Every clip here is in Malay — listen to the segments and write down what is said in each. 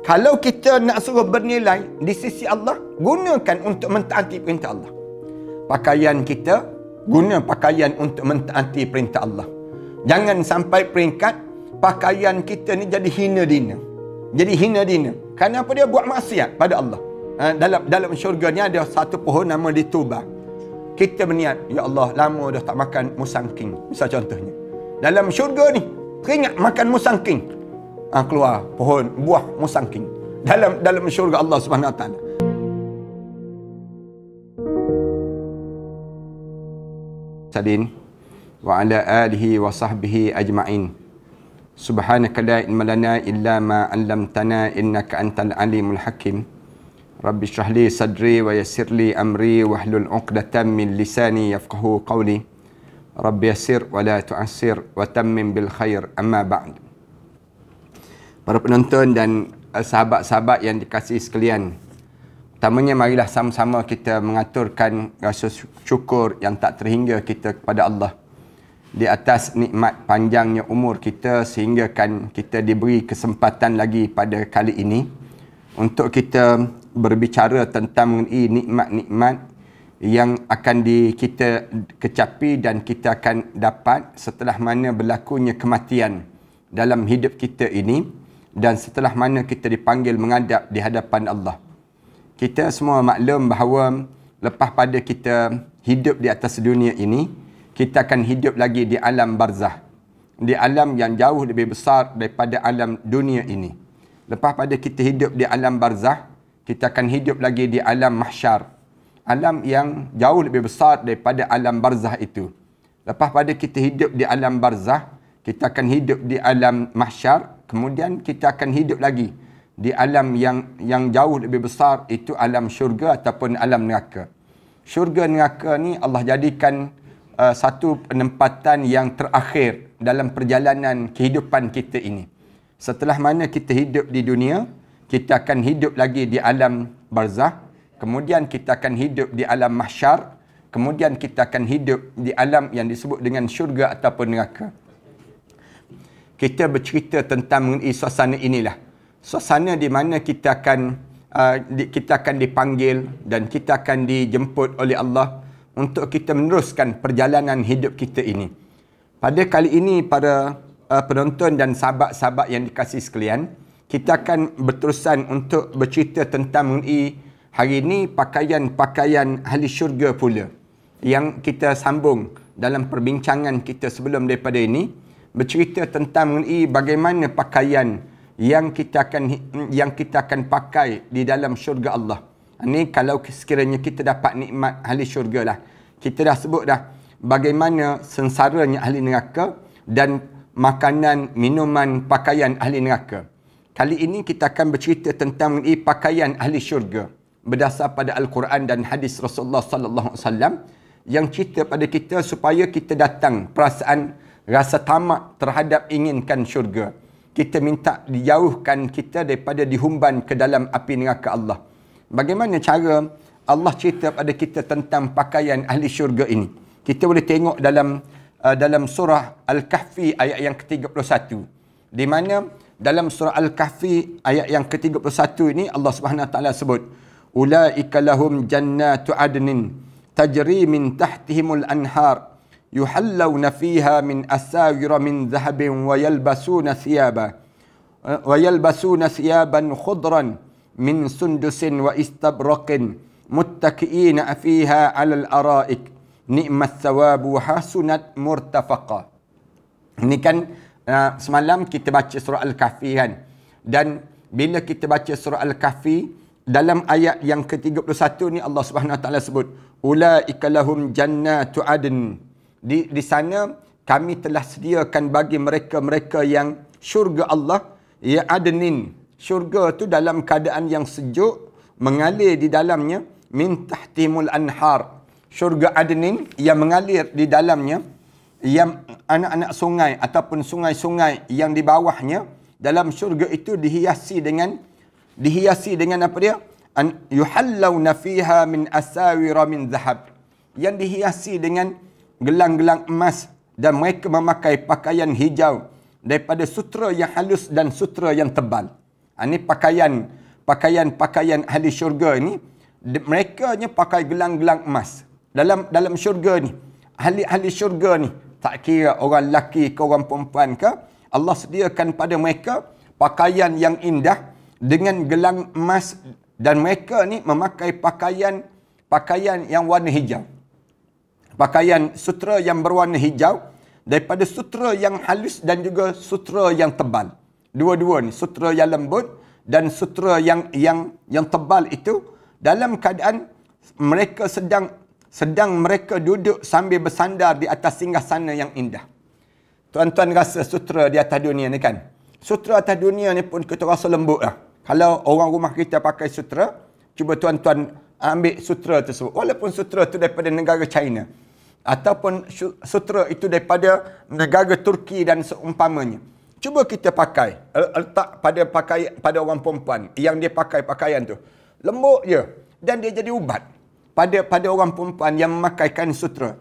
Kalau kita nak suruh bernilai di sisi Allah, gunakan untuk mentaati perintah Allah. Pakaian kita, guna pakaian untuk mentaati perintah Allah. Jangan sampai peringkat pakaian kita ni jadi hina dina. Jadi hina dina. Kenapa dia buat maksiat pada Allah? Dalam syurga ni ada satu pohon nama dia Tuba. Kita berniat, ya Allah, lama dah tak makan musangking. Misal contohnya. Dalam syurga ni, teringat makan musangking. Keluar pohon buah musangking dalam syurga Allah Subhanahu Wa Taala. Sadin wa ala alihi wa sahbihi ajma'in. Subhanaka la ilma lana illa ma 'allamtana innaka antal alimul hakim. Rabbi shrah li sadri wa yassir li amri wahlul 'uqdatam min lisani yafqahu qawli. Rabbi yassir wa la tu'assir wa tammim bil khair. Amma ba'd. Para penonton dan sahabat-sahabat yang dikasihi sekalian, pertamanya marilah sama-sama kita mengaturkan rasa syukur yang tak terhingga kita kepada Allah di atas nikmat panjangnya umur kita, sehingga kan kita diberi kesempatan lagi pada kali ini untuk kita berbicara tentang mengenai nikmat-nikmat yang akan kita kecapi dan kita akan dapat setelah mana berlakunya kematian dalam hidup kita ini, dan setelah mana kita dipanggil menghadap di hadapan Allah. Kita semua maklum bahawa lepas pada kita hidup di atas dunia ini, kita akan hidup lagi di alam barzah. Di alam yang jauh lebih besar daripada alam dunia ini. Lepas pada kita hidup di alam barzah, kita akan hidup lagi di alam mahsyar. Alam yang jauh lebih besar daripada alam barzah itu. Lepas pada kita hidup di alam barzah, kita akan hidup di alam mahsyar. Kemudian kita akan hidup lagi di alam yang jauh lebih besar, itu alam syurga ataupun alam neraka. Syurga neraka ni Allah jadikan satu penempatan yang terakhir dalam perjalanan kehidupan kita ini. Setelah mana kita hidup di dunia, kita akan hidup lagi di alam barzah. Kemudian kita akan hidup di alam mahsyar. Kemudian kita akan hidup di alam yang disebut dengan syurga ataupun neraka. Kita bercerita tentang mengenai suasana inilah. Suasana di mana kita akan dipanggil dan kita akan dijemput oleh Allah untuk kita meneruskan perjalanan hidup kita ini. Pada kali ini, para penonton dan sahabat-sahabat yang dikasihi sekalian, kita akan berterusan untuk bercerita tentang mengenai hari ini pakaian-pakaian ahli syurga pula, yang kita sambung dalam perbincangan kita sebelum daripada ini, bercerita tentang mengenai bagaimana pakaian yang kita akan pakai di dalam syurga Allah. Ini kalau sekiranya kita dapat nikmat ahli syurga lah. Kita dah sebut dah bagaimana sengsaranya ahli neraka dan makanan, minuman, pakaian ahli neraka. Kali ini kita akan bercerita tentang mengenai pakaian ahli syurga berdasar pada Al-Quran dan hadis Rasulullah sallallahu alaihi wasallam yang cerita pada kita supaya kita datang perasaan rasa tamak terhadap inginkan syurga. Kita minta dijauhkan kita daripada dihumban ke dalam api neraka Allah. Bagaimana cara Allah cerita pada kita tentang pakaian ahli syurga ini? Kita boleh tengok dalam surah Al-Kahfi ayat yang ke-31. Di mana dalam surah Al-Kahfi ayat yang ke-31 ini Allah Subhanahu Wa Taala sebut, "Ulaika lahum jannatu adnin tajri min tahtihimul anhar. يحلون فيها من أساور من ذهب ويلبسون ثيابا خضرا من سندس واستبرق متكئين فيها على الأرائك نعم الثواب وحسنت مرتفقا." Ini kan semalam kita baca surah Al-Kahfi kan. Dan bila kita baca surah Al-Kahfi, dalam ayat yang ke-31 ni Allah Subhanahu Wa Taala sebut, "Ulaika lahum jannatu adn." Di sana kami telah sediakan bagi mereka-mereka yang syurga Allah, ya adnin. Syurga tu dalam keadaan yang sejuk, mengalir di dalamnya min tahtimul anhar. Syurga adnin yang mengalir di dalamnya, yang anak-anak sungai ataupun sungai-sungai yang di bawahnya dalam syurga itu dihiasi dengan apa dia? Yuhallawna fiha min asawira min zahab. Yang dihiasi dengan gelang-gelang emas, dan mereka memakai pakaian hijau daripada sutera yang halus dan sutera yang tebal. Ini pakaian ahli syurga ni, mereka nya pakai gelang-gelang emas. Dalam syurga ni, ahli syurga ni, tak kira orang lelaki ke orang perempuan ke, Allah sediakan pada mereka pakaian yang indah dengan gelang emas, dan mereka ni memakai pakaian yang warna hijau. Pakaian sutera yang berwarna hijau, daripada sutera yang halus dan juga sutera yang tebal. Dua-dua ni, sutera yang lembut dan sutera yang tebal itu, dalam keadaan mereka sedang mereka duduk sambil bersandar di atas singgahsana yang indah. Tuan-tuan rasa sutera di atas dunia ni kan? Sutera atas dunia ni pun kita rasa lembut lah. Kalau orang rumah kita pakai sutera, cuba tuan-tuan ambil sutera tersebut. Walaupun sutera tu daripada negara China, ataupun sutera itu daripada negara Turki dan seumpamanya. Cuba kita pakai, letak pada orang perempuan yang dia pakai pakaian tu. Lembut je. Dan dia jadi ubat pada orang perempuan yang memakaikan sutera.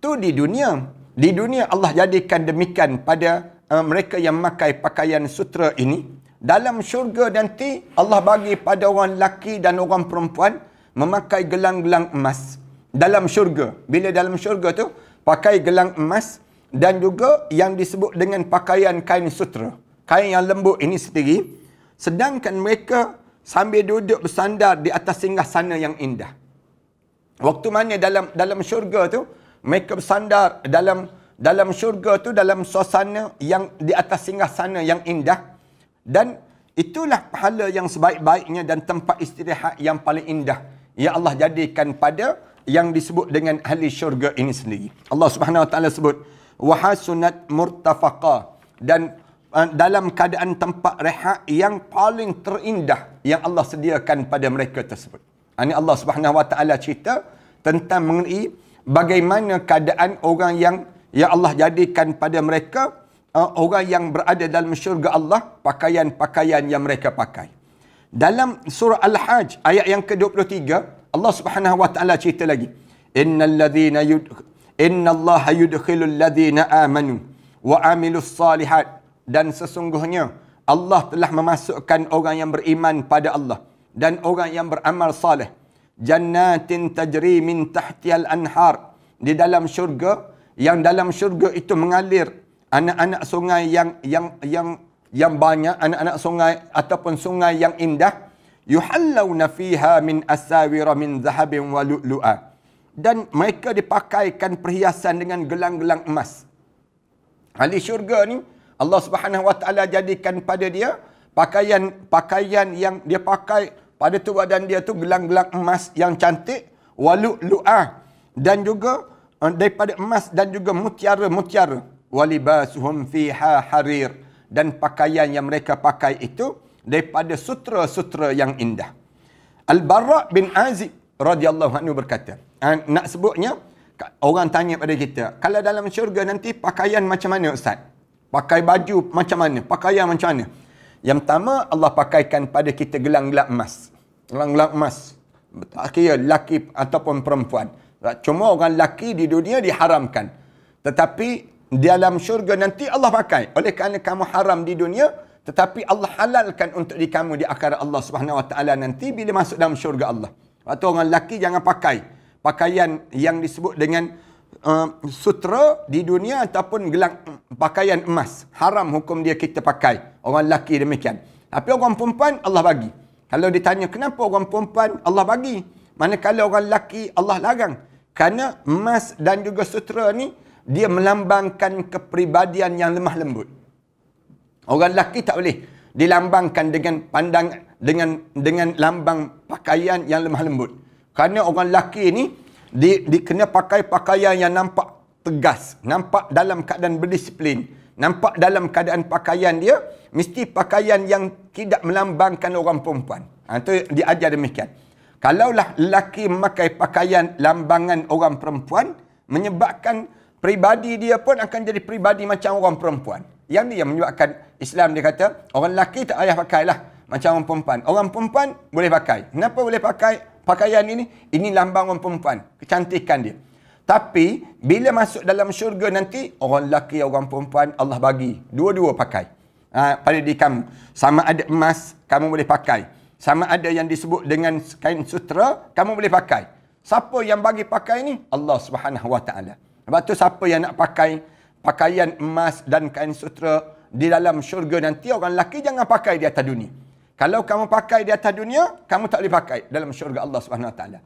Tu di dunia. Di dunia Allah jadikan demikian pada mereka yang memakai pakaian sutera ini. Dalam syurga nanti Allah bagi pada orang lelaki dan orang perempuan memakai gelang-gelang emas. Dalam syurga. Bila dalam syurga tu, pakai gelang emas dan juga yang disebut dengan pakaian kain sutera. Kain yang lembut ini sendiri. Sedangkan mereka sambil duduk bersandar di atas singgahsana yang indah. Waktu mana dalam syurga tu, mereka bersandar dalam syurga tu, dalam suasana yang di atas singgahsana yang indah. Dan itulah pahala yang sebaik-baiknya dan tempat istirahat yang paling indah yang Allah jadikan pada yang disebut dengan ahli syurga ini sendiri. Allah Subhanahu Wa Taala sebut wa hasunat murtafaqa, dan dalam keadaan tempat rehat yang paling terindah yang Allah sediakan pada mereka tersebut. Ini Allah Subhanahu Wa Taala cerita tentang mengenai bagaimana keadaan orang yang Allah jadikan pada mereka, orang yang berada dalam syurga Allah, pakaian-pakaian yang mereka pakai. Dalam surah Al-Hajj ayat yang ke-23, Allah Subhanahu Wa Taala cerita lagi. Innallaha yudkhilul ladzina amanu wa amilus salihat, dan sesungguhnya Allah telah memasukkan orang yang beriman pada Allah dan orang yang beramal saleh, jannatin tajri min tahtiyal anhar, di dalam syurga, yang dalam syurga itu mengalir anak-anak sungai yang banyak, anak-anak sungai ataupun sungai yang indah. Yuhallawna fiha min asawira min zahabin wa lu'lu'a, dan mereka dipakaikan perhiasan dengan gelang-gelang emas. Ahli syurga ni Allah Subhanahu Wa Taala jadikan pada dia pakaian yang dia pakai pada tubuh badan dia tu gelang-gelang emas yang cantik, wa lu'lu'a, dan juga daripada emas dan juga mutiara-mutiara. Walibasuhum fiha harir, dan pakaian yang mereka pakai itu daripada sutera-sutera yang indah. Al-Bara' bin Azib radhiyallahu anhu berkata, nak sebutnya, orang tanya pada kita, kalau dalam syurga nanti pakaian macam mana Ustaz? Pakai baju macam mana? Pakaian macam mana? Yang pertama, Allah pakaikan pada kita gelang-gelang emas. Gelang-gelang emas. Tak kira lelaki ataupun perempuan. Cuma orang lelaki di dunia diharamkan. Tetapi dalam syurga nanti Allah pakai. Oleh kerana kamu haram di dunia, tetapi Allah halalkan untuk di kamu di akhirat Allah Subhanahu Wa Taala nanti bila masuk dalam syurga Allah. Waktu orang lelaki jangan pakai pakaian yang disebut dengan sutera di dunia ataupun gelang pakaian emas. Haram hukum dia kita pakai. Orang lelaki demikian. Tapi orang perempuan Allah bagi. Kalau ditanya kenapa orang perempuan Allah bagi, manakala orang lelaki Allah larang. Kerana emas dan juga sutera ni dia melambangkan kepribadian yang lemah lembut. Orang lelaki tak boleh dilambangkan dengan lambang pakaian yang lemah lembut. Kerana orang lelaki ni kena pakai pakaian yang nampak tegas, nampak dalam keadaan berdisiplin, nampak dalam keadaan pakaian dia mesti pakaian yang tidak melambangkan orang perempuan. Itu diajar demikian. Kalaulah lelaki memakai pakaian lambangan orang perempuan, menyebabkan pribadi dia pun akan jadi pribadi macam orang perempuan. Yang ni yang menyebabkan Islam dia kata, orang lelaki tak payah pakailah macam orang perempuan. Orang perempuan boleh pakai. Kenapa boleh pakai pakaian ini? Ini lambang orang perempuan, kecantikan dia. Tapi bila masuk dalam syurga nanti, orang lelaki, orang perempuan Allah bagi dua-dua pakai. pada diri kamu. Sama ada emas, kamu boleh pakai. Sama ada yang disebut dengan kain sutera, kamu boleh pakai. Siapa yang bagi pakai ni? Allah Subhanahu Wa Taala. Sebab tu siapa yang nak pakai pakaian emas dan kain sutera di dalam syurga nanti, orang lelaki jangan pakai di atas dunia. Kalau kamu pakai di atas dunia, kamu tak boleh pakai dalam syurga Allah Subhanahu Wa Taala.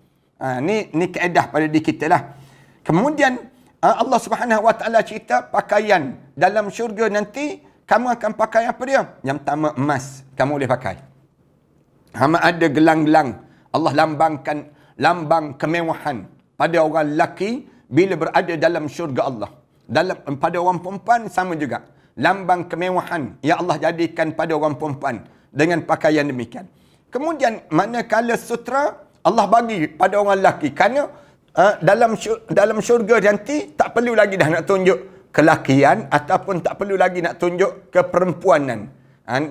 Ni kaedah pada diri kita lah. Kemudian Allah Subhanahu Wa Taala cerita pakaian dalam syurga nanti, kamu akan pakai apa dia? Yang pertama emas, kamu boleh pakai. Hama ada gelang-gelang. Allah lambangkan lambang kemewahan pada orang lelaki bila berada dalam syurga Allah. Pada orang perempuan sama juga. Lambang kemewahan yang Allah jadikan pada orang perempuan dengan pakaian demikian. Kemudian manakala sutera Allah bagi pada orang lelaki, kerana dalam syurga nanti tak perlu lagi dah nak tunjuk kelakian ataupun tak perlu lagi nak tunjuk keperempuanan.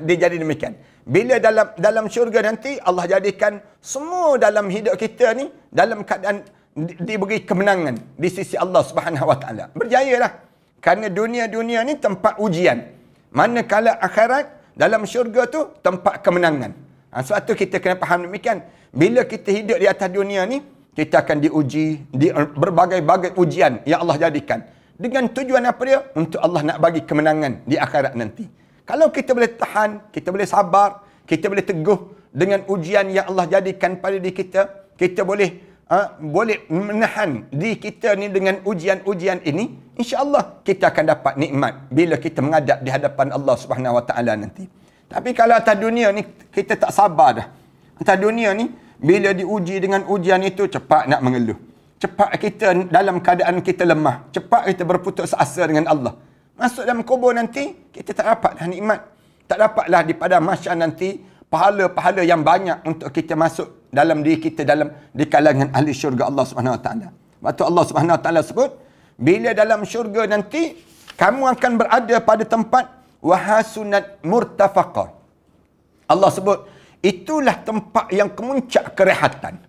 Dia jadi demikian. Bila dalam syurga nanti Allah jadikan semua dalam hidup kita ni dalam keadaan diberi kemenangan di sisi Allah Subhanahu Wa Taala. Berjayalah. Kerana dunia ni tempat ujian. Manakala akhirat dalam syurga tu tempat kemenangan. Sebab tu kita kena faham demikian. Bila kita hidup di atas dunia ni, kita akan diuji di berbagai-bagai ujian yang Allah jadikan. Dengan tujuan apa dia? Untuk Allah nak bagi kemenangan di akhirat nanti. Kalau kita boleh tahan, kita boleh sabar, kita boleh teguh dengan ujian yang Allah jadikan pada diri kita, kita boleh menahan diri kita ni dengan ujian-ujian ini, insya-Allah kita akan dapat nikmat bila kita menghadap di hadapan Allah Subhanahu Wa Taala nanti. Tapi kalau atas dunia ni kita tak sabar dah. Atas dunia ni bila diuji dengan ujian itu, cepat nak mengeluh. Cepat kita dalam keadaan kita lemah. Cepat kita berputus asa dengan Allah. Masuk dalam kubur nanti, kita tak dapatlah nikmat. Tak dapatlah di padang mahsyar nanti pahala-pahala yang banyak untuk kita masuk dalam diri kita di kalangan ahli syurga Allah Subhanahu Wa Taala. Waktu Allah Subhanahu Wa Taala sebut, bila dalam syurga nanti kamu akan berada pada tempat wahasunat murtafaqah. Allah sebut itulah tempat yang kemuncak kerehatan.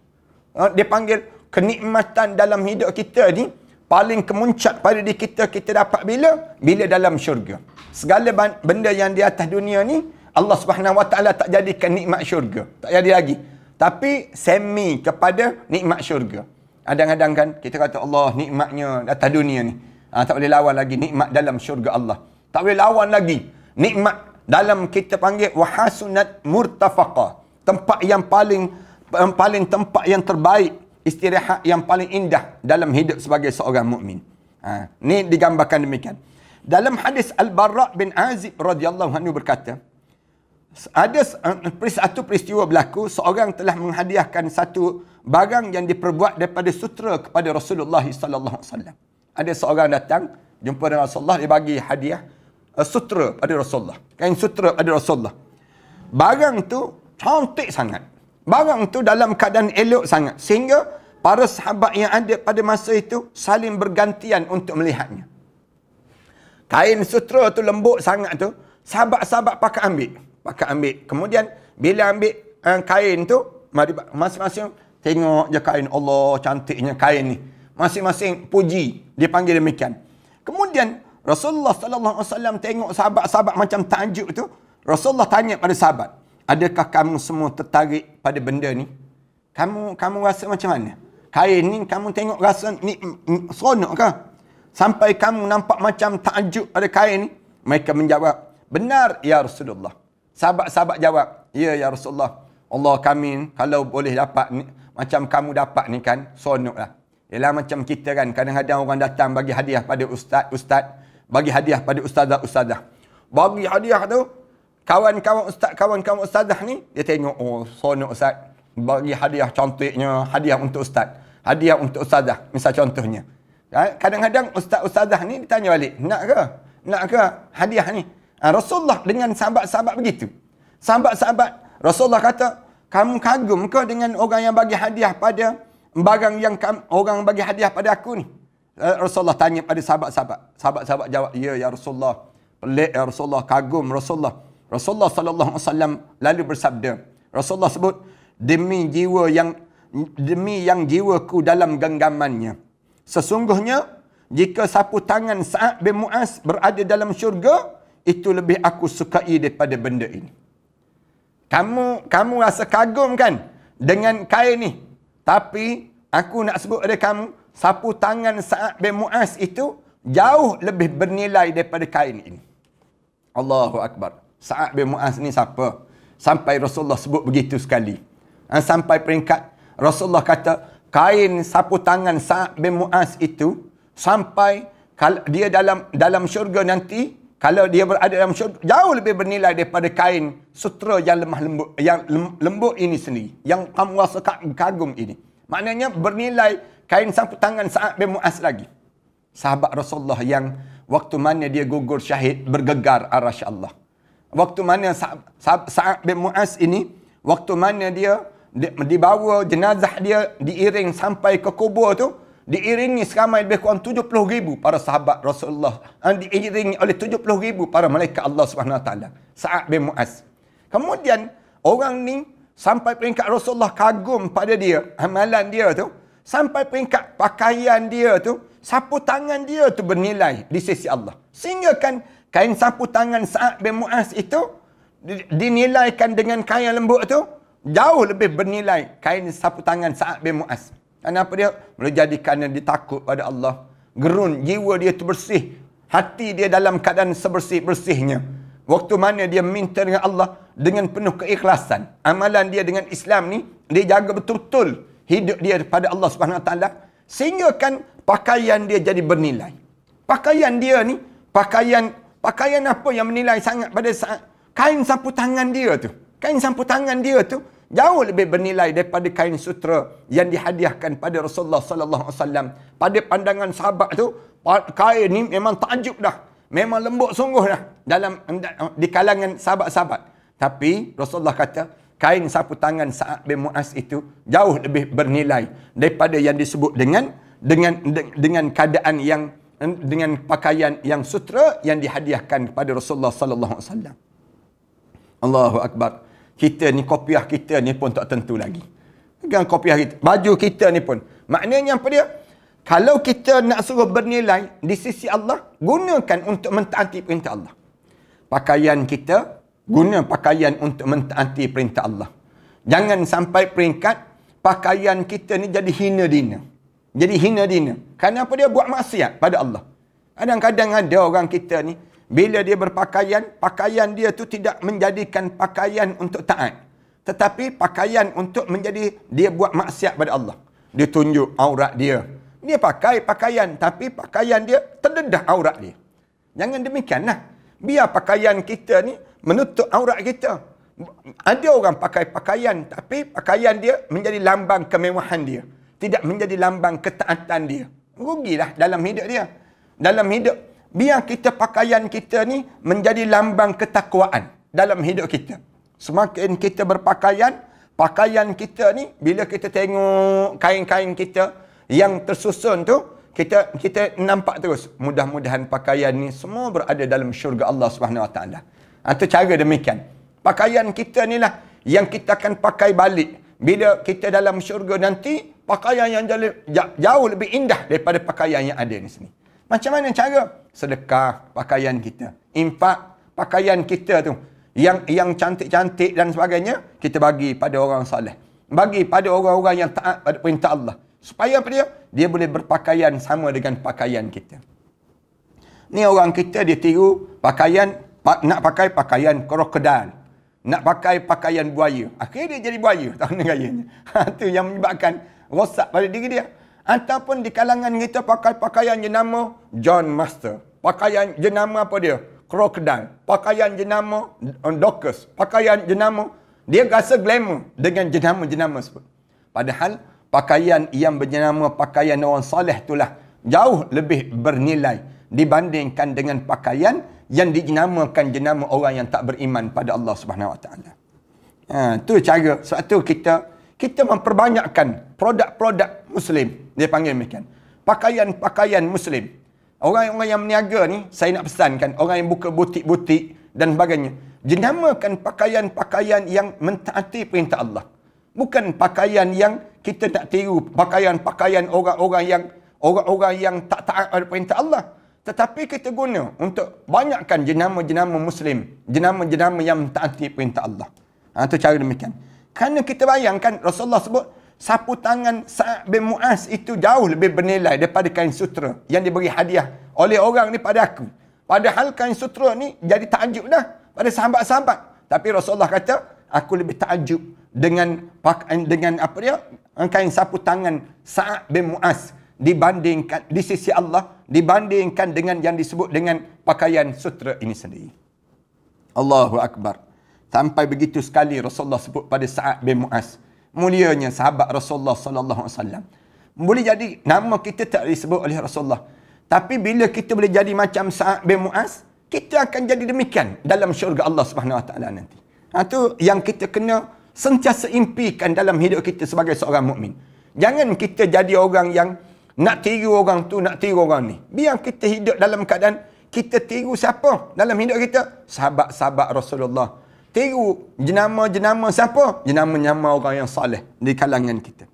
Dia panggil kenikmatan dalam hidup kita ni paling kemuncak pada diri kita dapat bila dalam syurga. Segala benda yang di atas dunia ni Allah Subhanahu Wa Taala tak jadikan nikmat syurga. Tak jadi lagi. Tapi semi kepada nikmat syurga. Kadang-kadang kan kita kata Allah nikmatnya atas dunia ni. Tak boleh lawan lagi nikmat dalam syurga Allah. Tak boleh lawan lagi nikmat dalam kita panggil wahasunat murtafaqah. Tempat yang paling tempat yang terbaik, istirahat yang paling indah dalam hidup sebagai seorang mukmin. Ni digambarkan demikian. Dalam hadis Al-Bara' bin Azib radhiyallahu anhu berkata, ada satu peristiwa berlaku, seorang telah menghadiahkan satu barang yang diperbuat daripada sutera kepada Rasulullah sallallahu alaihi wasallam. Ada seorang datang jumpa dengan Rasulullah, dia bagi hadiah sutera pada Rasulullah. Kain sutera pada Rasulullah. Barang tu cantik sangat. Barang tu dalam keadaan elok sangat. Sehingga para sahabat yang ada pada masa itu saling bergantian untuk melihatnya. Kain sutera tu lembut sangat tu, sahabat-sahabat pakai ambil. Kemudian bila ambil kain tu, masing-masing tengok je kain. Allah, cantiknya kain ni. Masing-masing puji. Dia panggil demikian. Kemudian Rasulullah sallallahu alaihi wasallam tengok sahabat-sahabat macam takjub tu. Rasulullah tanya pada sahabat, adakah kamu semua tertarik pada benda ni? Kamu rasa macam mana? Kain ni kamu tengok rasa ni seronok ke? Sampai kamu nampak macam takjub pada kain ni? Mereka menjawab, benar ya Rasulullah. Sahabat-sahabat jawab, ya Rasulullah. Allah kami kalau boleh dapat ni, macam kamu dapat ni kan, seronoklah. Ialah macam kita kan, kadang-kadang orang datang bagi hadiah pada ustaz, bagi hadiah pada ustazah. Bagi hadiah tu, kawan-kawan ustazah ni, dia tengok, oh seronok ustaz. Bagi hadiah cantiknya, hadiah untuk ustaz. Hadiah untuk ustazah, misal contohnya. Kadang-kadang ustazah ni ditanya balik, nak ke hadiah ni? Rasulullah dengan sahabat-sahabat begitu. Sahabat-sahabat, Rasulullah kata, kamu kagum ke dengan orang yang bagi hadiah pada barang yang orang bagi hadiah pada aku ni? Rasulullah tanya pada sahabat-sahabat. Sahabat-sahabat jawab, ya Rasulullah. Pelik ya Rasulullah, kagum Rasulullah. Rasulullah sallallahu alaihi wasallam lalu bersabda, Rasulullah sebut, demi yang jiwaku dalam genggamannya. Sesungguhnya jika sapu tangan Sa'ad bin Mu'az berada dalam syurga, itu lebih aku sukai daripada benda ini. Kamu rasa kagum kan dengan kain ni. Tapi aku nak sebut pada kamu, sapu tangan Sa'ad bin Mu'az itu jauh lebih bernilai daripada kain ini. Allahu Akbar. Sa'ad bin Mu'az ni siapa? Sampai Rasulullah sebut begitu sekali. Sampai peringkat Rasulullah kata, kain sapu tangan Sa'ad bin Mu'az itu sampai kalau dia dalam syurga nanti, kalau dia berada dalam syurga, jauh lebih bernilai daripada kain sutera yang lemah lembut, yang lembut ini sendiri, yang kamu rasa kagum ini. Maknanya bernilai kain sapu tangan Sa'ad bin Mu'az lagi. Sahabat Rasulullah yang waktu mana dia gugur syahid, bergegar arasy Allah. Waktu mana Sa'ad bin Mu'az ini, waktu mana dia dibawa jenazah dia diiring sampai ke kubur tu, diiringi seramai lebih kurang 70,000 para sahabat Rasulullah. Diiringi oleh 70,000 para malaikat Allah SWT. Sa'ad bin Mu'az. Kemudian orang ni sampai peringkat Rasulullah kagum pada dia, amalan dia tu, sampai peringkat pakaian dia tu, sapu tangan dia tu bernilai di sisi Allah. Sehingga kan kain sapu tangan Sa'ad bin Mu'az itu dinilaikan dengan kain lembut tu jauh lebih bernilai kain sapu tangan Sa'ad bin Mu'az. Kenapa dia? Boleh jadi kerana dia takut pada Allah. Gerun, jiwa dia tu bersih. Hati dia dalam keadaan sebersih-bersihnya. Waktu mana dia minta dengan Allah dengan penuh keikhlasan. Amalan dia dengan Islam ni, dia jaga betul-betul hidup dia pada Allah SWT. Sehingga kan pakaian dia jadi bernilai. Pakaian dia ni, pakaian apa yang menilai sangat pada saat kain sapu tangan dia tu. Kain sapu tangan dia tu jauh lebih bernilai daripada kain sutera yang dihadiahkan pada Rasulullah sallallahu alaihi wasallam. Pada pandangan sahabat tu, kain ni memang takjub dah. Memang lembut sungguh dah di kalangan sahabat-sahabat. Tapi Rasulullah kata, kain sapu tangan Sa'ad bin Mu'az itu jauh lebih bernilai daripada yang disebut dengan keadaan yang dengan pakaian yang sutera yang dihadiahkan kepada Rasulullah sallallahu alaihi wasallam. Allahu Akbar. Kita ni, kopiah kita ni pun tak tentu lagi. Dengan kopiah kita, baju kita ni pun. Maknanya apa dia? Kalau kita nak suruh bernilai di sisi Allah, gunakan untuk mentaati perintah Allah. Pakaian kita, guna pakaian untuk mentaati perintah Allah. Jangan sampai peringkat pakaian kita ni jadi hina dina. Jadi hina dina. Kerana apa dia? Buat maksiat pada Allah. Kadang-kadang ada orang kita ni, bila dia berpakaian, pakaian dia tu tidak menjadikan pakaian untuk taat. Tetapi pakaian untuk menjadi, dia buat maksiat pada Allah. Dia tunjuk aurat dia. Dia pakai pakaian, tapi pakaian dia terdedah aurat dia. Jangan demikianlah. Biar pakaian kita ni menutup aurat kita. Ada orang pakai pakaian, tapi pakaian dia menjadi lambang kemewahan dia. Tidak menjadi lambang ketaatan dia. Rugilah dalam hidup dia. Dalam hidup, biar kita pakaian kita ni menjadi lambang ketakwaan dalam hidup kita. Semakin kita berpakaian, pakaian kita ni, bila kita tengok kain-kain kita yang tersusun tu, kita nampak terus. Mudah-mudahan pakaian ni semua berada dalam syurga Allah SWT. Itu cara demikian. Pakaian kita ni lah yang kita akan pakai balik. Bila kita dalam syurga nanti, pakaian yang jauh lebih indah daripada pakaian yang ada di sini. Macam mana cara? Sedekah pakaian kita. Infak pakaian kita tu. Yang cantik-cantik dan sebagainya, kita bagi pada orang saleh. Bagi pada orang-orang yang taat pada perintah Allah. Supaya apa dia? Dia boleh berpakaian sama dengan pakaian kita. Ni orang kita dia tiru pakaian, nak pakai pakaian krokodil. Nak pakai pakaian buaya. Akhirnya dia jadi buaya. Tak kena gayanya. Itu yang menyebabkan rosak pada diri dia. Ataupun di kalangan kita pakai pakaian jenama John Master. Pakaian jenama apa dia? Krokodil. Pakaian jenama Dorcas. Pakaian jenama, dia rasa glamour dengan jenama-jenama sebut. Padahal pakaian yang berjenama pakaian orang soleh itulah jauh lebih bernilai dibandingkan dengan pakaian yang dinamakan jenama orang yang tak beriman pada Allah Subhanahu Wa Taala. Itu cara. Sebab tu kita memperbanyakkan produk-produk Muslim. Dia panggil demikian. Pakaian-pakaian Muslim. Orang-orang yang meniaga ni, saya nak pesankan, orang yang buka butik-butik dan sebagainya, jenamakan pakaian-pakaian yang mentaati perintah Allah. Bukan pakaian yang kita nak tiru, pakaian-pakaian orang-orang yang tak taat pada perintah Allah. Tetapi kita guna untuk banyakkan jenama-jenama Muslim, jenama-jenama yang mentaati perintah Allah. Itu cara demikian. Kerana kita bayangkan Rasulullah sebut sapu tangan Sa'ad bin Mu'az itu jauh lebih bernilai daripada kain sutera yang diberi hadiah oleh orang ni pada aku. Padahal kain sutera ni jadi takjub dah pada sahabat-sahabat. Tapi Rasulullah kata, aku lebih takjub dengan kain sapu tangan Sa'ad bin Mu'az dibandingkan di sisi Allah, dibandingkan dengan yang disebut dengan pakaian sutera ini sendiri. Allahu Akbar. Sampai begitu sekali Rasulullah sebut pada Sa'ad bin Mu'az. Mulianya sahabat Rasulullah sallallahu alaihi wasallam. Boleh jadi nama kita tak disebut oleh Rasulullah. Tapi bila kita boleh jadi macam Sa'ad bin Mu'az, kita akan jadi demikian dalam syurga Allah Subhanahu Wa Taala nanti. Itu yang kita kena sentiasa impikan dalam hidup kita sebagai seorang mukmin. Jangan kita jadi orang yang nak tiru orang tu, nak tiru orang ni. Biar kita hidup dalam keadaan kita tiru siapa dalam hidup kita? Sahabat-sahabat Rasulullah. Tiru jenama-jenama siapa? Jenama-jenama orang yang saleh di kalangan kita.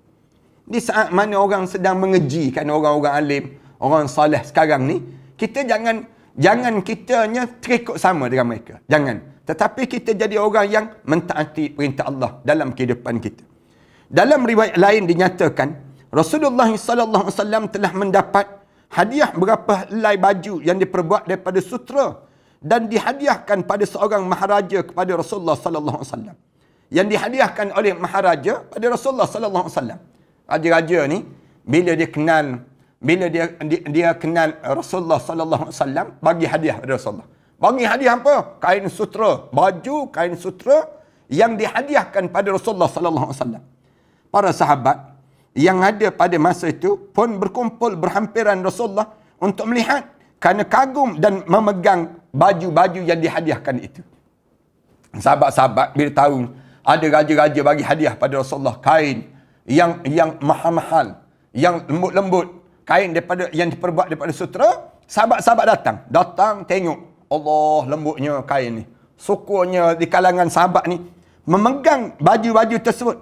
Di saat mana orang sedang mengejikan orang-orang alim, orang saleh sekarang ni, kita jangan kitanya terikut sama dengan mereka. Jangan. Tetapi kita jadi orang yang mentaati perintah Allah dalam kehidupan kita. Dalam riwayat lain dinyatakan, Rasulullah SAW telah mendapat hadiah berapa helai baju yang diperbuat daripada sutera dan dihadiahkan pada seorang maharaja kepada Rasulullah SAW. Yang dihadiahkan oleh maharaja pada Rasulullah SAW. Raja-raja ni bila dia kenal Rasulullah SAW, bagi hadiah pada Rasulullah. Bagi hadiah apa? Kain sutera, baju kain sutera yang dihadiahkan pada Rasulullah SAW. Para sahabat yang ada pada masa itu pun berkumpul berhampiran Rasulullah untuk melihat kerana kagum dan memegang baju-baju yang dihadiahkan itu. Sahabat-sahabat bila tahu ada raja-raja bagi hadiah pada Rasulullah kain yang mahal-mahal, yang lembut-lembut, kain daripada yang diperbuat daripada sutera, sahabat-sahabat datang tengok. Allah, lembutnya kain ni. Syukurnya di kalangan sahabat ni memegang baju-baju tersebut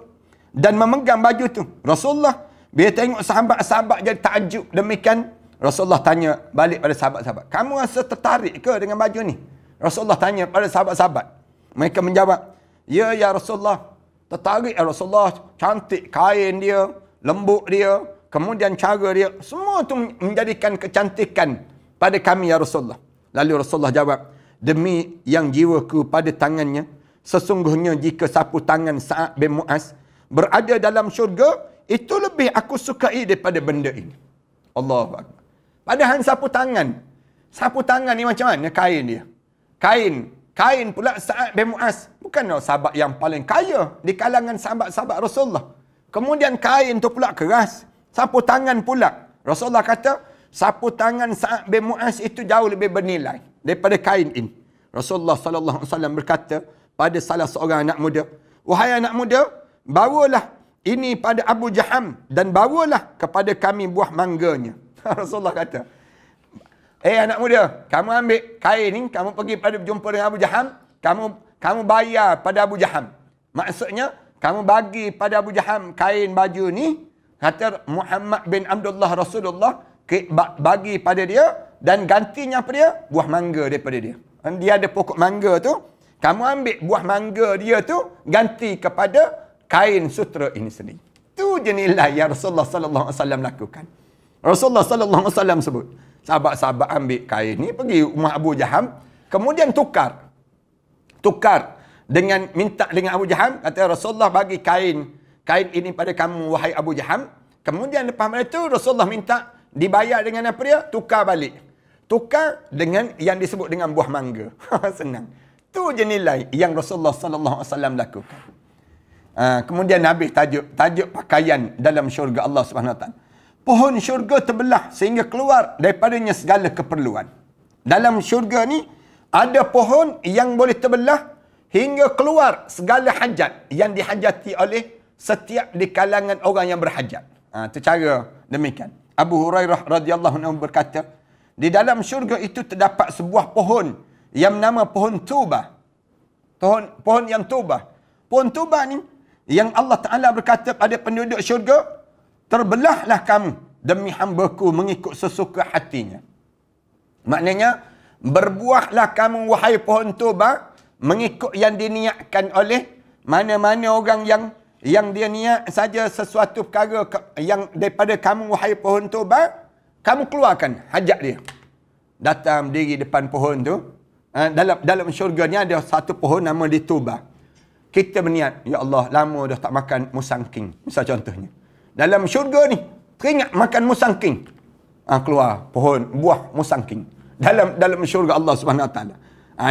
dan memegang baju tu. Rasulullah bila tengok sahabat-sahabat jadi takjub demikian, Rasulullah tanya balik pada sahabat-sahabat, kamu rasa tertarik ke dengan baju ni? Rasulullah tanya pada sahabat-sahabat. Mereka menjawab, ya Rasulullah, tertarik ya Rasulullah, cantik kain dia, lembut dia, kemudian cara dia, semua tu menjadikan kecantikan pada kami ya Rasulullah. Lalu Rasulullah jawab, demi yang jiwaku pada tangannya, sesungguhnya jika sapu tangan Sa'ad bin Mu'az berada dalam syurga, itu lebih aku sukai daripada benda ini. Allahu Akbar. Padahal sapu tangan ni macam mana kain dia? Kain pula Sa'ad bin Mu'az bukan sahabat yang paling kaya di kalangan sahabat-sahabat Rasulullah. Kemudian kain tu pula keras. Sapu tangan pula. Rasulullah kata, sapu tangan Sa'ad bin Mu'az itu jauh lebih bernilai daripada kain ini. Rasulullah SAW berkata pada salah seorang anak muda, wahai anak muda, bawalah ini pada Abu Jaham dan bawalah kepada kami buah mangganya. Rasulullah kata, anak muda, kamu ambil kain ni, kamu pergi pada berjumpa dengan Abu Jaham, kamu bayar pada Abu Jaham. Maksudnya, kamu bagi pada Abu Jaham kain baju ni, kata Muhammad bin Abdullah Rasulullah, bagi pada dia dan gantinya apa dia? Buah mangga daripada dia. Dia ada pokok mangga tu, kamu ambil buah mangga dia tu ganti kepada kain sutera ini sendiri. Itu je nilai yang Rasulullah sallallahu alaihi wasallam lakukan. Rasulullah sallallahu alaihi wasallam sebut, sahabat-sahabat ambil kain ni pergi rumah Abu Jaham, kemudian tukar dengan minta dengan Abu Jaham, kata Rasulullah bagi kain ini pada kamu wahai Abu Jaham. Kemudian lepas itu Rasulullah minta dibayar dengan apa dia? Tukar balik. Tukar dengan yang disebut dengan buah mangga. Senang. Itu je nilai yang Rasulullah sallallahu alaihi wasallam lakukan. Kemudian habis tajuk pakaian dalam syurga Allah Subhanahu Wa Taala. Pohon syurga terbelah sehingga keluar daripadanya segala keperluan. Dalam syurga ni ada pohon yang boleh terbelah hingga keluar segala hajat yang dihajati oleh setiap di kalangan orang yang berhajat. Itu cara demikian. Abu Hurairah radhiyallahu anhu berkata, di dalam syurga itu terdapat sebuah pohon yang nama pohon Tubah. Pohon yang Tubah. Pohon Tubah ni yang Allah Ta'ala berkata pada penduduk syurga, terbelahlah kamu demi hamba-Ku mengikut sesuka hatinya. Maknanya, berbuahlah kamu wahai pohon tuba mengikut yang diniatkan oleh mana-mana orang yang dia niat saja sesuatu perkara yang daripada kamu wahai pohon tuba, kamu keluarkan hajat dia. Datang berdiri depan pohon tu. Dalam syurga ni ada satu pohon nama dia tuba. Kita berniat, ya Allah, lama dah tak makan musangking. Misal contohnya. Dalam syurga ni, teringat makan musangking. Keluar pohon, buah musangking. Dalam syurga Allah SWT.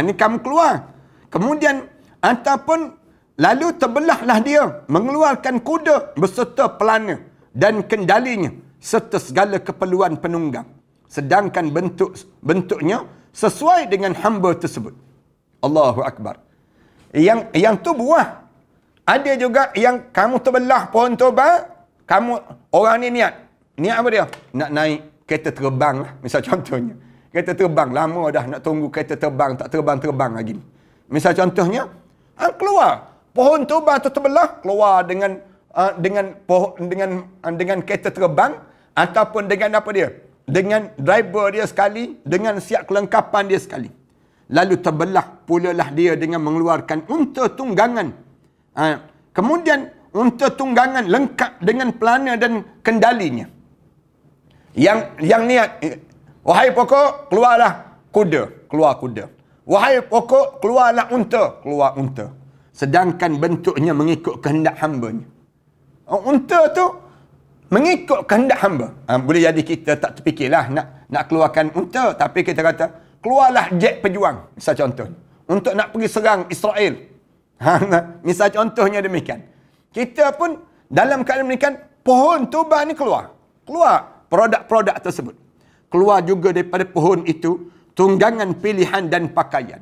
Ni kamu keluar. Kemudian, ataupun lalu terbelahlah dia mengeluarkan kuda beserta pelana dan kendalinya serta segala keperluan penunggang. Sedangkan bentuknya sesuai dengan hamba tersebut. Allahu Akbar. Yang tu buah. Ada juga yang kamu terbelah pohon tuba, kamu orang ni niat apa dia? Nak naik kereta terbang lah. Misal contohnya. Kereta terbang. Lama dah nak tunggu kereta terbang. Tak terbang lagi. Misal contohnya. Keluar. Pohon tuba tu terbelah. Keluar dengan kereta terbang. Ataupun dengan apa dia? Dengan driver dia sekali. Dengan siap kelengkapan dia sekali. Lalu terbelah pula lah dia dengan mengeluarkan unta tunggangan. Kemudian unta tunggangan lengkap dengan pelana dan kendalinya. Yang niat, wahai pokok, keluarlah kuda. Keluar kuda. Wahai pokok, keluarlah unta. Keluar unta. Sedangkan bentuknya mengikut kehendak hambanya. Unta tu mengikut kehendak hamba. Boleh jadi kita tak terfikirlah nak keluarkan unta. Tapi kita kata, keluarlah jet pejuang. Misal contoh. Untuk nak pergi serang Israel. Misal contohnya demikian. Kita pun dalam keadaan demikian, pohon tuba ni keluar. Keluar produk-produk tersebut. Keluar juga daripada pohon itu, tunggangan pilihan dan pakaian.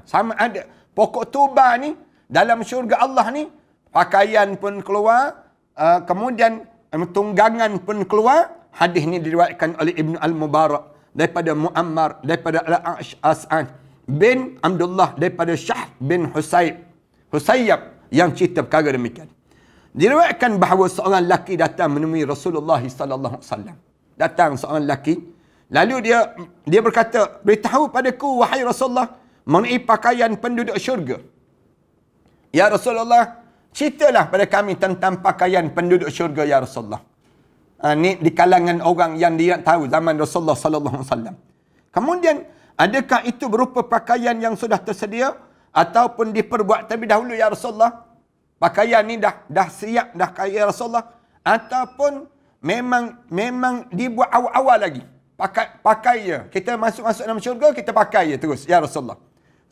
Sama ada. Pokok tuba ni, dalam syurga Allah ni, pakaian pun keluar, kemudian tunggangan pun keluar. Hadis ni diriwayatkan oleh Ibn Al-Mubarak daripada Muammar, daripada Al-As'ad bin Abdullah, daripada Syah bin Husayyab yang cerita perkara demikian. Diriwayatkan bahawa seorang lelaki datang menemui Rasulullah sallallahu alaihi wasallam. Datang seorang lelaki, lalu dia berkata, "Beritahu padaku wahai Rasulullah mengenai pakaian penduduk syurga." Ya Rasulullah, ceritalah pada kami tentang pakaian penduduk syurga ya Rasulullah. Ni di kalangan orang yang dia tahu zaman Rasulullah sallallahu alaihi wasallam. Kemudian, adakah itu berupa pakaian yang sudah tersedia ataupun diperbuat terlebih dahulu ya Rasulullah? Pakaian ni dah siap dah ya Rasulullah, ataupun memang dibuat awal-awal lagi. Pakai je. Kita masuk dalam syurga, kita pakai je terus ya Rasulullah.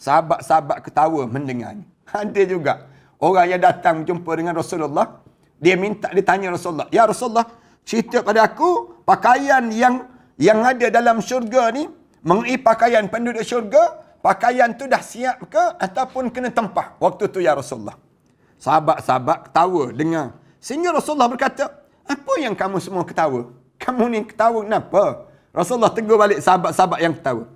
Sahabat-sahabat ketawa mendengarnya. Ada juga orang yang datang jumpa dengan Rasulullah, dia tanya Rasulullah, "Ya Rasulullah, cerita pada aku pakaian yang ada dalam syurga ni, mengenai pakaian penduduk syurga, pakaian tu dah siap ke ataupun kena tempah waktu tu ya Rasulullah?" Sahabat-sahabat ketawa dengar. Sehingga Rasulullah berkata, "Apa yang kamu semua ketawa? Kamu ni ketawa kenapa?" Rasulullah tegur balik sahabat-sahabat yang ketawa.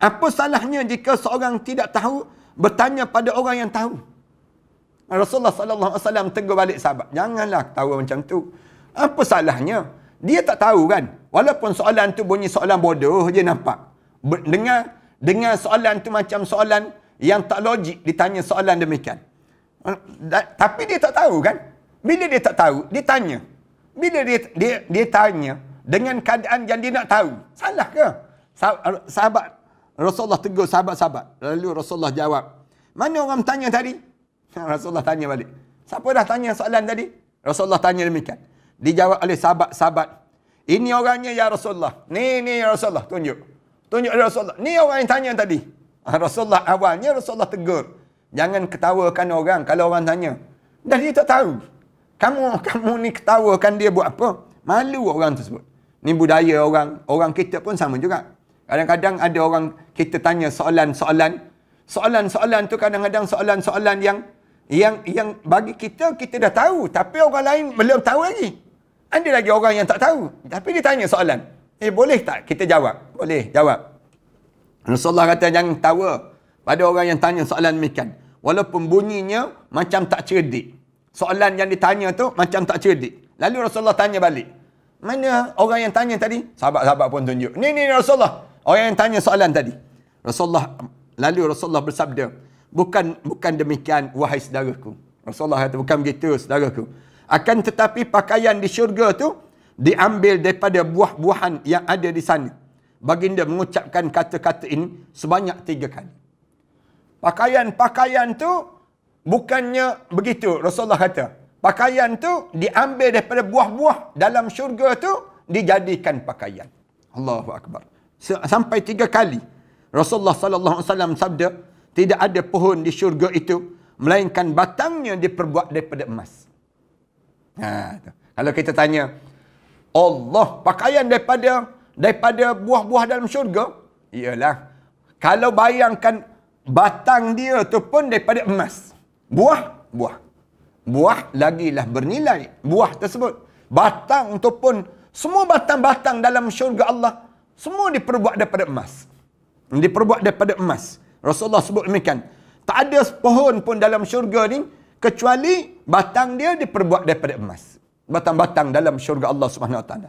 "Apa salahnya jika seorang tidak tahu bertanya pada orang yang tahu?" Rasulullah sallallahu alaihi wasallam tegur balik sahabat, "Janganlah ketawa macam tu. Apa salahnya? Dia tak tahu kan? Walaupun soalan tu bunyi soalan bodoh je nampak. Dengar soalan tu macam soalan yang tak logik, ditanya soalan demikian. Tapi dia tak tahu kan? Bila dia tak tahu, dia tanya. Bila dia tanya dengan keadaan yang dia nak tahu, salah ke?" Sahabat Rasulullah tegur sahabat-sahabat. Lalu Rasulullah jawab, "Mana orang tanya tadi?" Rasulullah tanya balik, "Siapa dah tanya soalan tadi?" Rasulullah tanya demikian. Dijawab oleh sahabat-sahabat, "Ini orangnya ya Rasulullah. Ni ya Rasulullah, tunjuk ya Rasulullah. Ni orang yang tanya tadi." Rasulullah awalnya Rasulullah tegur, "Jangan ketawakan orang kalau orang tanya. Dah dia tak tahu. Kamu ni ketawakan dia buat apa? Malu orang tersebut." Ni budaya orang kita pun sama juga. Kadang-kadang ada orang kita tanya soalan-soalan tu kadang-kadang soalan-soalan yang bagi kita dah tahu, tapi orang lain belum tahu lagi. Ada lagi orang yang tak tahu, tapi dia tanya soalan. Boleh tak kita jawab? Boleh, jawab. Rasulullah kata jangan tawa pada orang yang tanya soalan demikian. Walaupun bunyinya macam tak cerdik. Soalan yang ditanya tu macam tak cerdik. Lalu Rasulullah tanya balik, "Mana orang yang tanya tadi?" Sahabat-sahabat pun tunjuk. Ni Rasulullah. Orang yang tanya soalan tadi. Rasulullah bersabda, bukan demikian wahai saudaraku. Rasulullah kata bukan begitu saudaraku. Akan tetapi pakaian di syurga tu diambil daripada buah-buahan yang ada di sana. Baginda mengucapkan kata-kata ini sebanyak 3 kali. Pakaian tu bukannya begitu. Rasulullah kata, pakaian tu diambil daripada buah-buah dalam syurga tu dijadikan pakaian. Allahu Akbar. Sampai 3 kali. Rasulullah sallallahu alaihi wasallam sabda, tidak ada pohon di syurga itu melainkan batangnya diperbuat daripada emas. Kalau kita tanya, Allah pakaian daripada buah-buah dalam syurga? Iyalah. Kalau bayangkan batang dia tu pun daripada emas. Buah lagilah bernilai. Buah tersebut. Batang tu pun, semua batang-batang dalam syurga Allah, semua diperbuat daripada emas. Diperbuat daripada emas. Rasulullah sebut demikian. Tak ada pohon pun dalam syurga ni kecuali batang dia diperbuat daripada emas. Batang-batang dalam syurga Allah Subhanahu Wa Taala.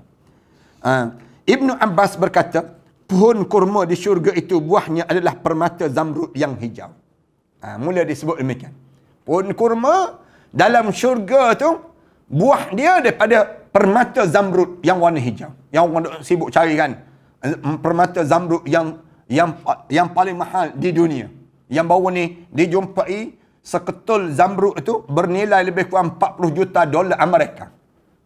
Ibnu Abbas berkata, pohon kurma di syurga itu buahnya adalah permata zamrud yang hijau. Mula disebut demikian. Pohon kurma dalam syurga tu buah dia daripada permata zamrud yang warna hijau. Yang orang sibuk cari kan. Permata zamrud yang paling mahal di dunia. Yang baru ni dijumpai seketul zamrud itu bernilai lebih kurang 40 juta dolar Amerika.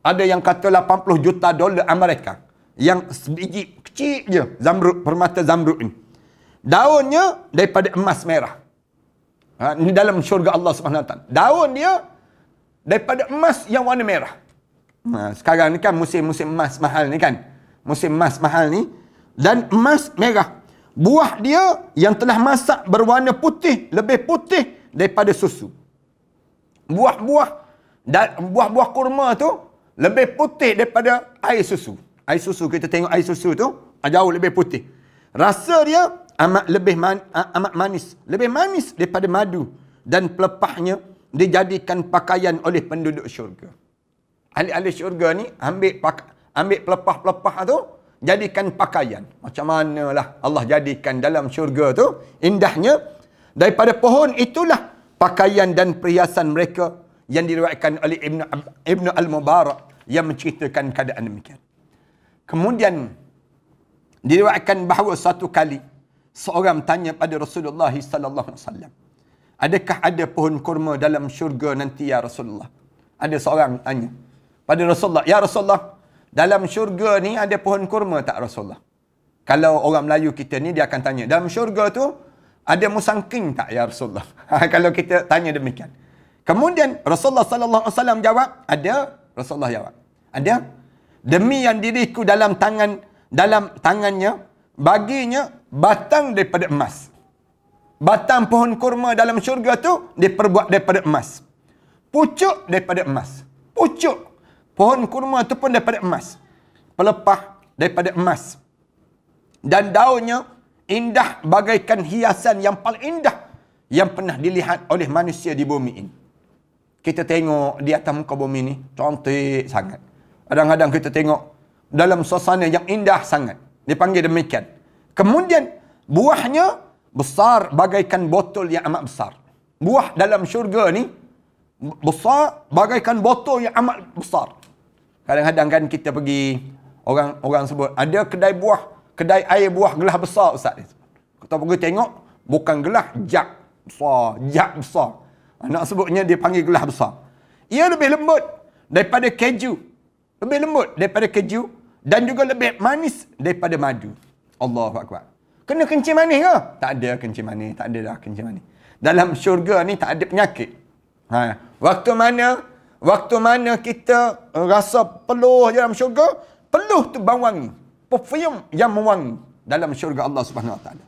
Ada yang kata 80 juta dolar Amerika. Yang sebiji kecil je zamrud, permata zamrud ni. Daunnya daripada emas merah. Ini dalam syurga Allah Subhanahu Wa Taala. Daun dia daripada emas yang warna merah. Sekarang ni kan musim-musim emas mahal ni kan. Musim emas mahal ni. Dan emas merah. Buah dia yang telah masak berwarna putih, lebih putih daripada susu. Buah-buah kurma tu lebih putih daripada air susu. Air susu, kita tengok air susu tu jauh lebih putih. Rasa dia amat manis. Lebih manis daripada madu. Dan pelepahnya dijadikan pakaian oleh penduduk syurga. Ahli-ahli syurga ni ambil pelepah-pelepah tu jadikan pakaian. Macam manalah Allah jadikan dalam syurga tu. Indahnya. Daripada pohon itulah pakaian dan perhiasan mereka yang diriwayatkan oleh Ibnu Al-Mubarak yang menceritakan keadaan demikian. Kemudian diriwayatkan bahawa satu kali seorang tanya pada Rasulullah sallallahu alaihi wasallam, adakah ada pohon kurma dalam syurga nanti ya Rasulullah? Ada seorang tanya pada Rasulullah, ya Rasulullah, dalam syurga ni ada pohon kurma tak Rasulullah? Kalau orang Melayu kita ni dia akan tanya, dalam syurga tu ada musangking tak ya Rasulullah? Kalau kita tanya demikian. Kemudian Rasulullah sallallahu alaihi wasallam jawab, ada. Rasulullah jawab, ada. Demi yang diriku dalam tangannya baginya batang daripada emas. Batang pohon kurma dalam syurga tu diperbuat daripada emas. Pucuk daripada emas. Pucuk pohon kurma tu pun daripada emas. Pelepah daripada emas. Dan daunnya indah bagaikan hiasan yang paling indah yang pernah dilihat oleh manusia di bumi ini. Kita tengok di atas muka bumi ni cantik sangat. Kadang-kadang kita tengok dalam suasana yang indah sangat. Dipanggil demikian. Kemudian buahnya besar bagaikan botol yang amat besar. Buah dalam syurga ni besar bagaikan botol yang amat besar. Kadang-kadang kan kita pergi, orang sebut, ada kedai air buah gelas besar Ustaz. Kita pergi tengok, bukan gelas, jak besar. Nak sebutnya dia panggil gelas besar. Ia lebih lembut daripada keju. Lebih lembut daripada keju dan juga lebih manis daripada madu. Allahu Akbar. Kena kencing manis ke? Tak ada kencing manis. Tak ada dah kencing manis. Dalam syurga ni tak ada penyakit. Waktu mana kita rasa peluh dalam syurga, peluh tu bau wangi. Perfume yang mewangi dalam syurga Allah Subhanahu Wa Taala.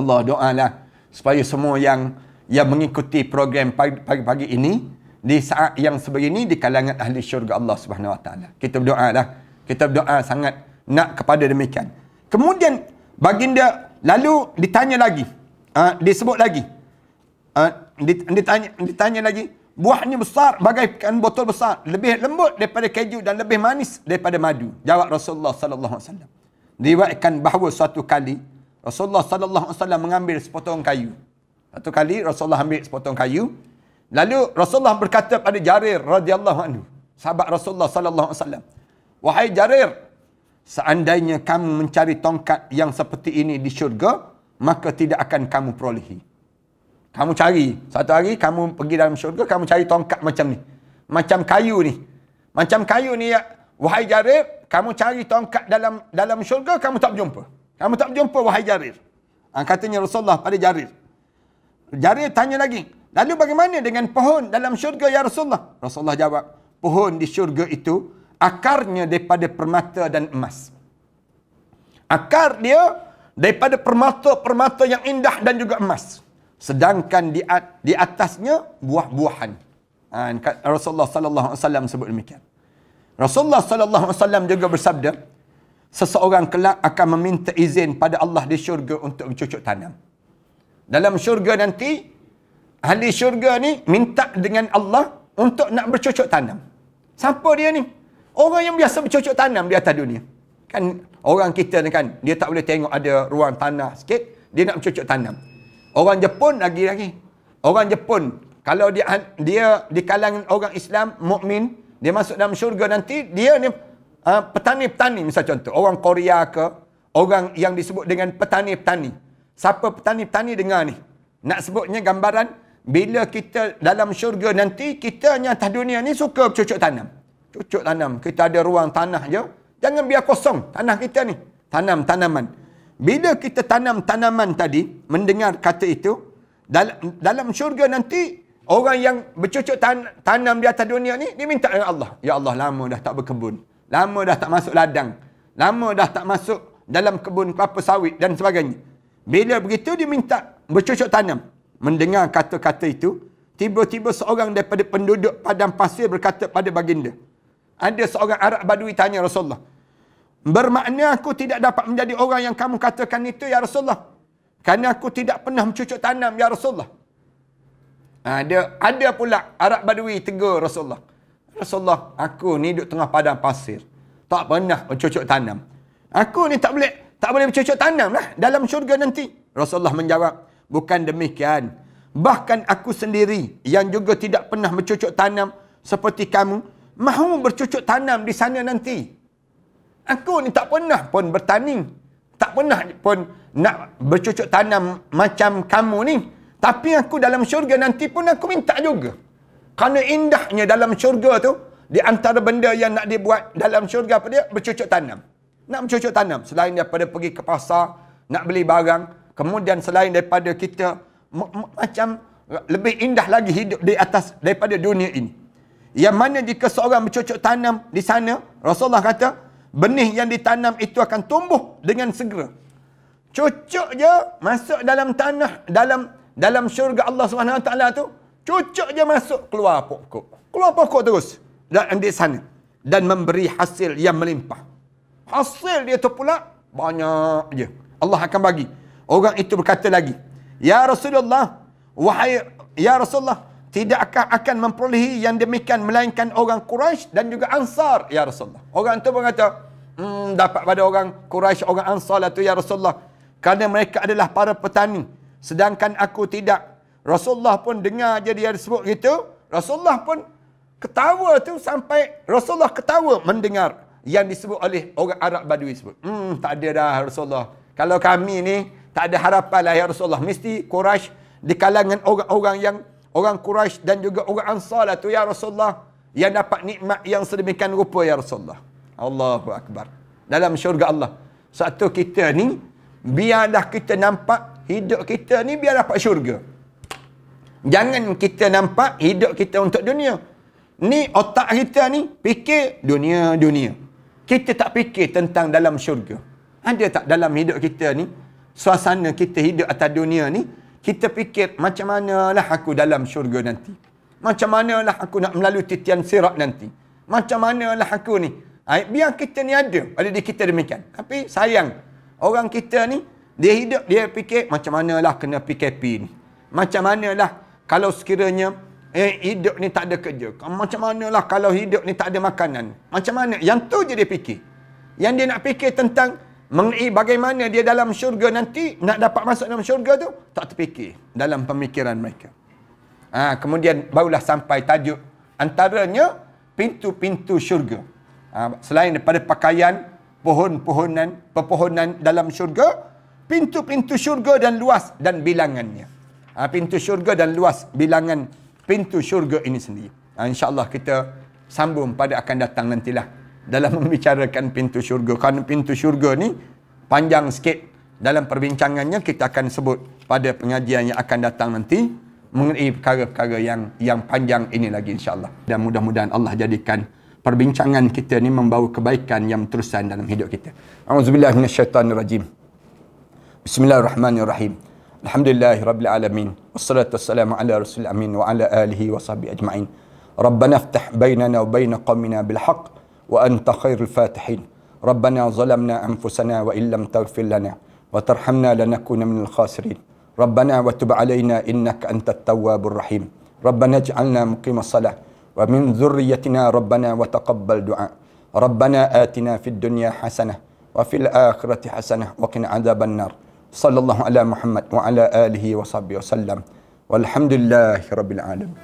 Allah doalah supaya semua yang mengikuti program pagi-pagi ini di saat yang sebegini di kalangan ahli syurga Allah Subhanahu Wa Taala. Kita berdoalah. Kita berdoa sangat nak kepada demikian. Kemudian baginda lalu ditanya lagi. Disebut lagi. Ditanya lagi. Buahnya besar bagaikan botol besar. Lebih lembut daripada keju dan lebih manis daripada madu. Jawab Rasulullah sallallahu alaihi wasallam. Diriwayatkan bahawa suatu kali Rasulullah sallallahu alaihi wasallam mengambil sepotong kayu. Satu kali Rasulullah ambil sepotong kayu, lalu Rasulullah berkata pada Jarir radhiyallahu anhu, sahabat Rasulullah sallallahu alaihi wasallam, "Wahai Jarir, seandainya kamu mencari tongkat yang seperti ini di syurga, maka tidak akan kamu perolehi." Kamu cari, satu hari kamu pergi dalam syurga, kamu cari tongkat macam ni. Macam kayu ni. Macam kayu ni ya. Wahai Jarir, kamu cari tongkat dalam syurga, kamu tak berjumpa. Kamu tak berjumpa, wahai Jarir. Katanya Rasulullah pada Jarir. Jarir tanya lagi, lalu bagaimana dengan pohon dalam syurga ya Rasulullah? Rasulullah jawab, pohon di syurga itu akarnya daripada permata dan emas. Akar dia daripada permata yang indah dan juga emas. Sedangkan di atasnya buah-buahan. Rasulullah sallallahu alaihi wasallam sebut demikian. Rasulullah sallallahu alaihi wasallam juga bersabda, seseorang kelak akan meminta izin pada Allah di syurga untuk bercocok tanam. Dalam syurga nanti, ahli syurga ni minta dengan Allah untuk nak bercocok tanam. Siapa dia ni? Orang yang biasa bercocok tanam di atas dunia. Kan orang kita ni kan, dia tak boleh tengok ada ruang tanah sikit, dia nak bercocok tanam. Orang Jepun lagi. Orang Jepun, kalau dia di kalangan orang Islam, mukmin, dia masuk dalam syurga nanti, dia ni petani-petani, misal contoh. Orang Korea ke, orang yang disebut dengan petani-petani. Siapa petani-petani dengar ni? Nak sebutnya gambaran, bila kita dalam syurga nanti, kita yang atas dunia ni suka bercocok tanam. Cocok tanam. Kita ada ruang tanah je. Jangan biar kosong tanah kita ni. Tanam tanaman. Bila kita tanam tanaman tadi, mendengar kata itu, dalam syurga nanti, orang yang bercocok tanam di atas dunia ni, dia minta dengan Allah. Ya Allah, lama dah tak berkebun. Lama dah tak masuk ladang. Lama dah tak masuk dalam kebun kelapa sawit dan sebagainya. Bila begitu, dia minta bercocok tanam. Mendengar kata-kata itu, tiba-tiba seorang daripada penduduk padang pasir berkata pada baginda. Ada seorang Arab Badui tanya Rasulullah, bermakna aku tidak dapat menjadi orang yang kamu katakan itu ya Rasulullah? Kerana aku tidak pernah bercocok tanam ya Rasulullah. Ada pula Arab Badui tegur Rasulullah. Rasulullah, aku ni duduk tengah padang pasir. Tak pernah bercocok tanam. Aku ni tak boleh bercocok tanam lah dalam syurga nanti. Rasulullah menjawab, bukan demikian. Bahkan aku sendiri yang juga tidak pernah bercocok tanam seperti kamu, mahu bercocok tanam di sana nanti. Aku ni tak pernah pun bertani. Tak pernah pun nak bercocok tanam macam kamu ni. Tapi aku dalam syurga nanti pun aku minta juga. Kerana indahnya dalam syurga tu, di antara benda yang nak dibuat dalam syurga apa dia? Bercocok tanam. Nak bercocok tanam. Selain daripada pergi ke pasar, nak beli barang. Kemudian selain daripada kita macam lebih indah lagi hidup di atas daripada dunia ini. Yang mana jika seorang bercocok tanam di sana, Rasulullah kata, benih yang ditanam itu akan tumbuh dengan segera. Cucuk je masuk dalam tanah, dalam syurga Allah SWT tu, cucuk je masuk, keluar pokok. Keluar pokok terus di sana. Dan memberi hasil yang melimpah. Hasil dia tu pula banyak je. Allah akan bagi. Orang itu berkata lagi, ya Rasulullah, ya Rasulullah, tidakkah akan memperolehi yang demikian melainkan orang Quraisy dan juga Ansar ya Rasulullah. Orang tu berkata, dapat pada orang Quraisy, orang Ansar lah tu ya Rasulullah. Kerana mereka adalah para petani. Sedangkan aku tidak. Rasulullah pun dengar je dia sebut gitu. Rasulullah pun ketawa tu sampai Rasulullah ketawa mendengar yang disebut oleh orang Arab Badui sebut. Tak ada dah Rasulullah. Kalau kami ni tak ada harapan lah ya Rasulullah. Mesti Quraisy di kalangan orang Quraisy dan juga orang Ansar lah tu ya Rasulullah, yang dapat nikmat yang sedemikian rupa ya Rasulullah. Allahu Akbar. Dalam syurga Allah. Satu kita ni, biarlah kita nampak hidup kita ni biar dapat syurga. Jangan kita nampak hidup kita untuk dunia. Ni otak kita ni fikir dunia. Kita tak fikir tentang dalam syurga. Ada tak dalam hidup kita ni, suasana kita hidup atas dunia ni, kita fikir macam manalah aku dalam syurga nanti. Macam manalah aku nak melalui titian sirat nanti. Macam manalah aku ni. Biar kita ni ada di kita demikian. Tapi sayang, orang kita ni, dia hidup, dia fikir macam manalah kena PKP ni. Macam manalah kalau sekiranya hidup ni tak ada kerja. Macam manalah kalau hidup ni tak ada makanan. Macam mana? Yang tu je dia fikir. Yang dia nak fikir tentang Mengenai bagaimana dia dalam syurga nanti, nak dapat masuk dalam syurga tu, tak terfikir dalam pemikiran mereka. Kemudian barulah sampai tajuk antaranya pintu-pintu syurga. Selain daripada pakaian, pepohonan dalam syurga, pintu-pintu syurga dan luas dan bilangannya. Pintu syurga dan luas bilangan pintu syurga ini sendiri. InsyaAllah kita sambung pada akan datang nantilah dalam membicarakan pintu syurga. Kerana pintu syurga ni panjang sikit dalam perbincangannya, kita akan sebut pada pengajian yang akan datang nanti mengenai perkara-perkara yang panjang ini lagi insyaAllah. Dan mudah-mudahan Allah jadikan perbincangan kita ni membawa kebaikan yang terusan dalam hidup kita. A'udzubillahi minasyaitanirrajim. Bismillahirrahmanirrahim. Alhamdulillahirabbil alamin. Wassalatu wassalamu ala rasulil amin wa ala alihi wa sahbihi ajma'in. Rabbana iftah bainana wa bain qaumina bil haqq wa anta khairul fatihin. Rabbana zalamna anfusana wa illam taghfir lana wa tarhamna lanakuna minal khasirin. Rabbana wa tub alaina innaka antat tawwabur rahim. Rabbana ij'alna muqimas salah wa min dzurriyyatina rabbana wa taqabbal du'a. Rabbana atina fid dunya hasanah wa fil akhirati hasanah wa qina adzaban nar. Sallallahu ala Muhammad wa ala alihi wa sahbihi wasallam. Walhamdulillahi rabbil alamin.